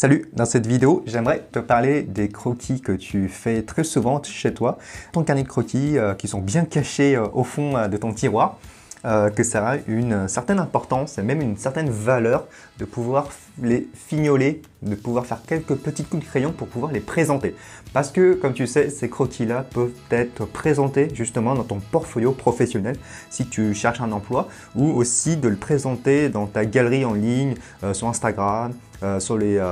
Salut, dans cette vidéo, j'aimerais te parler des croquis que tu fais très souvent chez toi. Ton carnet de croquis qui sont bien cachés au fond de ton tiroir, que ça a une certaine importance et même une certaine valeur de pouvoir les fignoler, de pouvoir faire quelques petits coups de crayon pour pouvoir les présenter. Parce que, comme tu sais, ces croquis-là peuvent être présentés justement dans ton portfolio professionnel si tu cherches un emploi, ou aussi de le présenter dans ta galerie en ligne, sur Instagram, sur les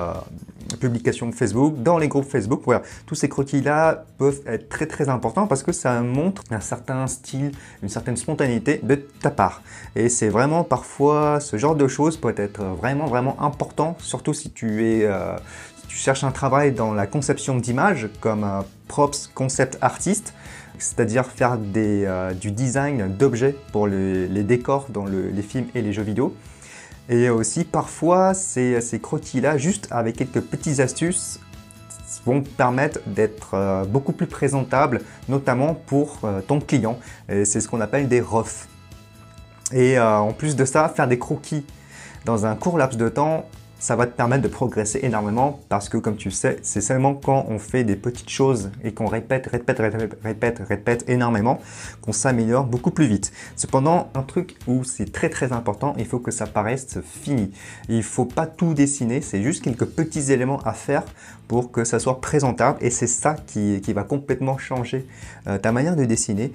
publications Facebook, dans les groupes Facebook. Voilà, tous ces croquis-là peuvent être très importants parce que ça montre un certain style, une certaine spontanéité de ta part. Et c'est vraiment parfois ce genre de choses peut être vraiment important, surtout si tu cherches un travail dans la conception d'images comme props concept artiste, c'est-à-dire faire du design d'objets pour les décors dans les films et les jeux vidéo. Et aussi parfois ces croquis-là, juste avec quelques petites astuces, vont te permettre d'être beaucoup plus présentable, notamment pour ton client. C'est ce qu'on appelle des refs. Et en plus de ça, faire des croquis dans un court laps de temps, ça va te permettre de progresser énormément parce que, comme tu sais, c'est seulement quand on fait des petites choses et qu'on répète énormément qu'on s'améliore beaucoup plus vite. Cependant, un truc où c'est très important, il faut que ça paraisse fini. Il ne faut pas tout dessiner, c'est juste quelques petits éléments à faire pour que ça soit présentable, et c'est ça qui va complètement changer ta manière de dessiner,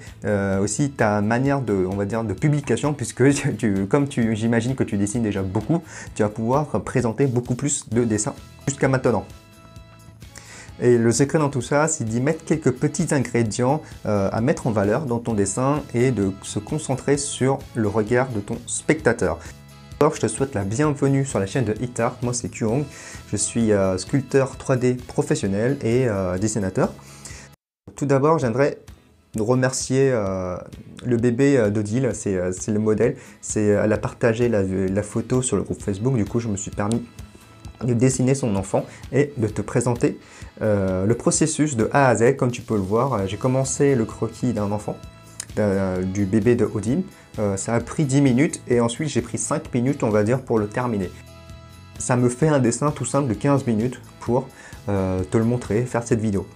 aussi ta manière on va dire, de publication, puisque j'imagine que tu dessines déjà beaucoup, tu vas pouvoir présenter beaucoup plus de dessins jusqu'à maintenant. Et le secret dans tout ça, c'est d'y mettre quelques petits ingrédients à mettre en valeur dans ton dessin et de se concentrer sur le regard de ton spectateur. Je te souhaite la bienvenue sur la chaîne de Hitart. Moi c'est Kuong, je suis sculpteur 3D professionnel et dessinateur. Tout d'abord, j'aimerais remercier le bébé d'Odile, c'est le modèle. Elle a partagé la photo sur le groupe Facebook, du coup je me suis permis de dessiner son enfant et de te présenter le processus de A à Z. Comme tu peux le voir, j'ai commencé le croquis d'un enfant, du bébé de Odile. Ça a pris 10 minutes et ensuite j'ai pris 5 minutes, on va dire, pour le terminer. Ça me fait un dessin tout simple de 15 minutes pour te le montrer, faire cette vidéo.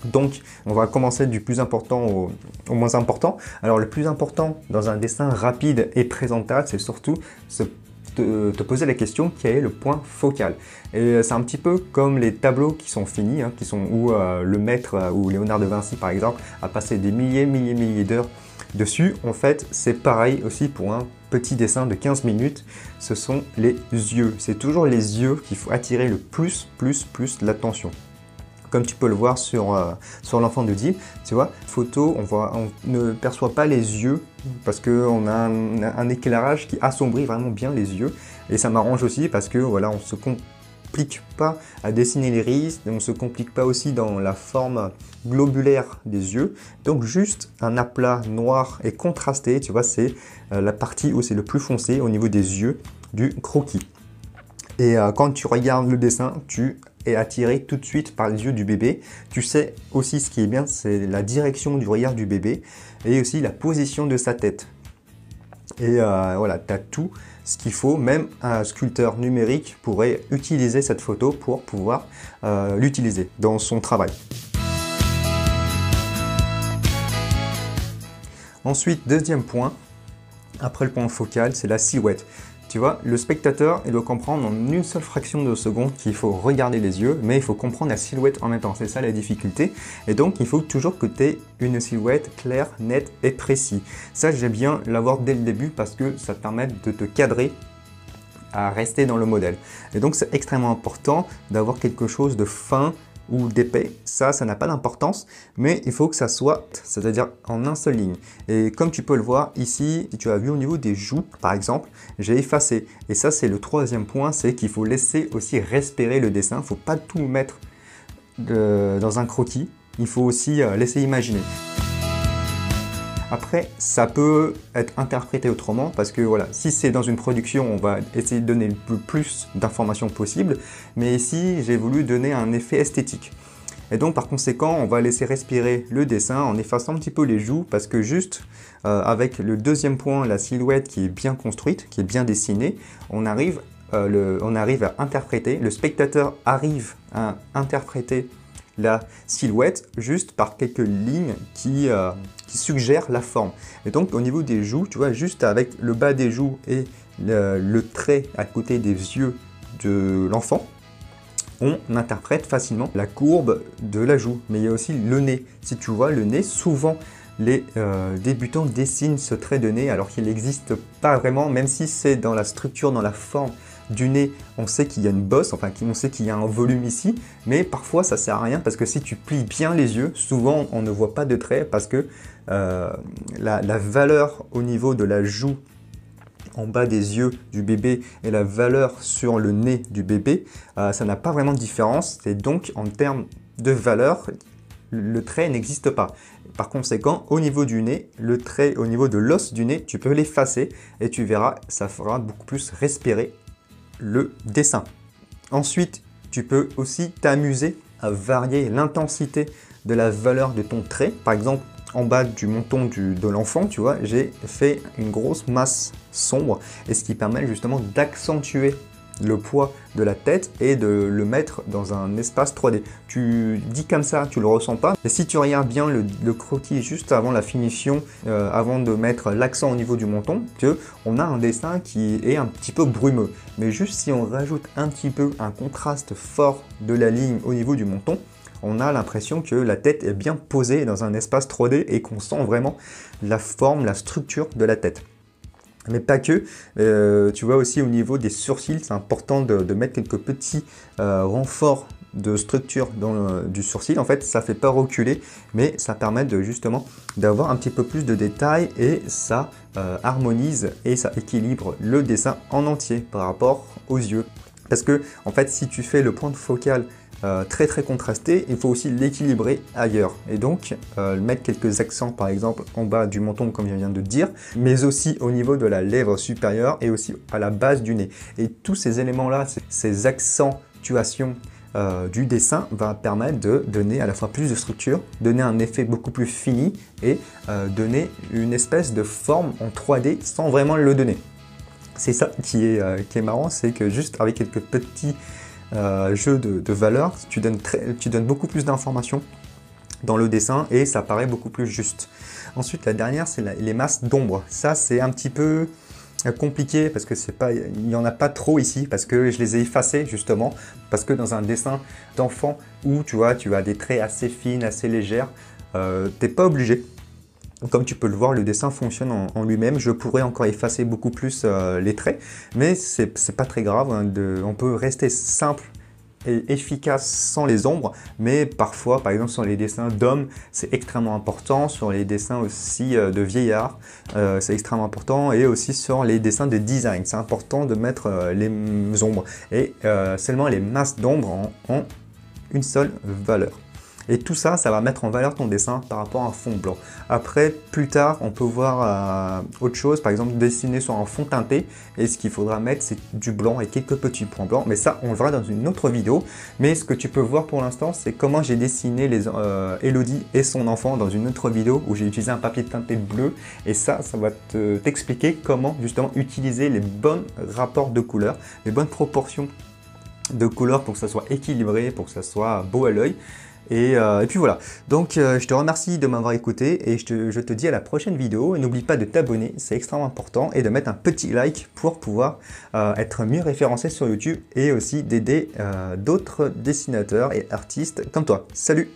Donc, on va commencer du plus important au moins important. Alors, le plus important dans un dessin rapide et présentable, c'est surtout te poser la question quel est le point focal. Et c'est un petit peu comme les tableaux qui sont finis, hein, où le maître ou Léonard de Vinci par exemple a passé des milliers d'heures dessus. En fait, c'est pareil aussi pour un petit dessin de 15 minutes, ce sont les yeux. C'est toujours les yeux qu'il faut attirer le plus l'attention. Comme tu peux le voir sur l'enfant d'Odile, tu vois, photo, on ne perçoit pas les yeux parce qu'on a un éclairage qui assombrit vraiment bien les yeux. Et ça m'arrange aussi parce que voilà, on se complique pas à dessiner l'iris, on ne se complique pas aussi dans la forme globulaire des yeux. Donc juste un aplat noir et contrasté, tu vois, c'est la partie où c'est le plus foncé au niveau des yeux du croquis. Et quand tu regardes le dessin, tu es attiré tout de suite par les yeux du bébé. Tu sais aussi ce qui est bien, c'est la direction du regard du bébé et aussi la position de sa tête. Et voilà, tu as tout ce qu'il faut. Même un sculpteur numérique pourrait utiliser cette photo pour pouvoir l'utiliser dans son travail. Ensuite, deuxième point, après le point focal, c'est la silhouette. Tu vois, le spectateur, il doit comprendre en une seule fraction de seconde qu'il faut regarder les yeux, mais il faut comprendre la silhouette en même temps. C'est ça la difficulté. Et donc, il faut toujours que tu aies une silhouette claire, nette et précise. Ça, j'aime bien l'avoir dès le début parce que ça te permet de te cadrer à rester dans le modèle. Et donc, c'est extrêmement important d'avoir quelque chose de fin ou d'épais. Ça n'a pas d'importance, mais il faut que ça soit, c'est-à-dire en un seul ligne. Et comme tu peux le voir ici, si tu as vu au niveau des joues, par exemple, j'ai effacé. Et ça, c'est le troisième point, c'est qu'il faut laisser aussi respirer le dessin. Il ne faut pas tout mettre dans un croquis. Il faut aussi laisser imaginer. Après, ça peut être interprété autrement parce que voilà, si c'est dans une production, on va essayer de donner le plus d'informations possible, mais ici, j'ai voulu donner un effet esthétique. Et donc, par conséquent, on va laisser respirer le dessin en effaçant un petit peu les joues parce que juste avec le deuxième point, la silhouette qui est bien construite, qui est bien dessinée, on arrive on arrive à interpréter, le spectateur arrive à interpréter la silhouette juste par quelques lignes qui suggèrent la forme. Et donc au niveau des joues, tu vois, juste avec le bas des joues et le trait à côté des yeux de l'enfant, on interprète facilement la courbe de la joue. Mais il y a aussi le nez. Si tu vois le nez, souvent les débutants dessinent ce trait de nez alors qu'il n'existe pas vraiment, même si c'est dans la structure, dans la forme du nez, on sait qu'il y a une bosse, enfin on sait qu'il y a un volume ici, mais parfois ça sert à rien parce que si tu plies bien les yeux, souvent on ne voit pas de trait parce que la valeur au niveau de la joue en bas des yeux du bébé et la valeur sur le nez du bébé, ça n'a pas vraiment de différence, et donc en termes de valeur, le trait n'existe pas. Par conséquent, au niveau du nez, le trait au niveau de l'os du nez, tu peux l'effacer et tu verras, ça fera beaucoup plus respirer le dessin. Ensuite, tu peux aussi t'amuser à varier l'intensité de la valeur de ton trait. Par exemple, en bas du menton de l'enfant, tu vois, j'ai fait une grosse masse sombre, et ce qui permet justement d'accentuer le poids de la tête et de le mettre dans un espace 3D. Tu dis comme ça, tu le ressens pas, mais si tu regardes bien le croquis juste avant la finition, avant de mettre l'accent au niveau du menton, on a un dessin qui est un petit peu brumeux. Mais juste si on rajoute un petit peu un contraste fort de la ligne au niveau du menton, on a l'impression que la tête est bien posée dans un espace 3D et qu'on sent vraiment la forme, la structure de la tête. Mais pas que, tu vois aussi au niveau des sourcils, c'est important de mettre quelques petits renforts de structure du sourcil. En fait, ça ne fait pas reculer, mais ça permet justement d'avoir un petit peu plus de détails, et ça harmonise et ça équilibre le dessin en entier par rapport aux yeux. Parce que, en fait, si tu fais le point de focale très contrasté, il faut aussi l'équilibrer ailleurs, et donc mettre quelques accents par exemple en bas du menton comme je viens de dire, mais aussi au niveau de la lèvre supérieure et aussi à la base du nez. Et tous ces éléments là, ces accentuations du dessin va permettre de donner à la fois plus de structure, donner un effet beaucoup plus fini et donner une espèce de forme en 3D sans vraiment le donner. C'est ça qui est marrant, c'est que juste avec quelques petits jeu de valeur, tu donnes beaucoup plus d'informations dans le dessin et ça paraît beaucoup plus juste. Ensuite, la dernière, c'est les masses d'ombre. Ça, c'est un petit peu compliqué parce que il n'y en a pas trop ici, parce que je les ai effacés justement, parce que dans un dessin d'enfant où tu as des traits assez fines, assez légères, t'es pas obligé. Comme tu peux le voir, le dessin fonctionne en lui-même. Je pourrais encore effacer beaucoup plus les traits, mais c'est pas très grave, hein, on peut rester simple et efficace sans les ombres, mais parfois, par exemple sur les dessins d'hommes, c'est extrêmement important, sur les dessins aussi de vieillards, c'est extrêmement important, et aussi sur les dessins de design, c'est important de mettre les ombres, et seulement les masses d'ombre ont une seule valeur. Et tout ça, ça va mettre en valeur ton dessin par rapport à un fond blanc. Après, plus tard, on peut voir autre chose, par exemple dessiner sur un fond teinté. Et ce qu'il faudra mettre, c'est du blanc et quelques petits points blancs. Mais ça, on le verra dans une autre vidéo. Mais ce que tu peux voir pour l'instant, c'est comment j'ai dessiné Elodie et son enfant dans une autre vidéo où j'ai utilisé un papier teinté bleu. Et ça va t'expliquer comment justement utiliser les bons rapports de couleurs, les bonnes proportions de couleurs pour que ça soit équilibré, pour que ça soit beau à l'œil. Et puis voilà, donc je te remercie de m'avoir écouté et je te dis à la prochaine vidéo. Et n'oublie pas de t'abonner, c'est extrêmement important, et de mettre un petit like pour pouvoir être mieux référencé sur YouTube et aussi d'aider d'autres dessinateurs et artistes comme toi. Salut!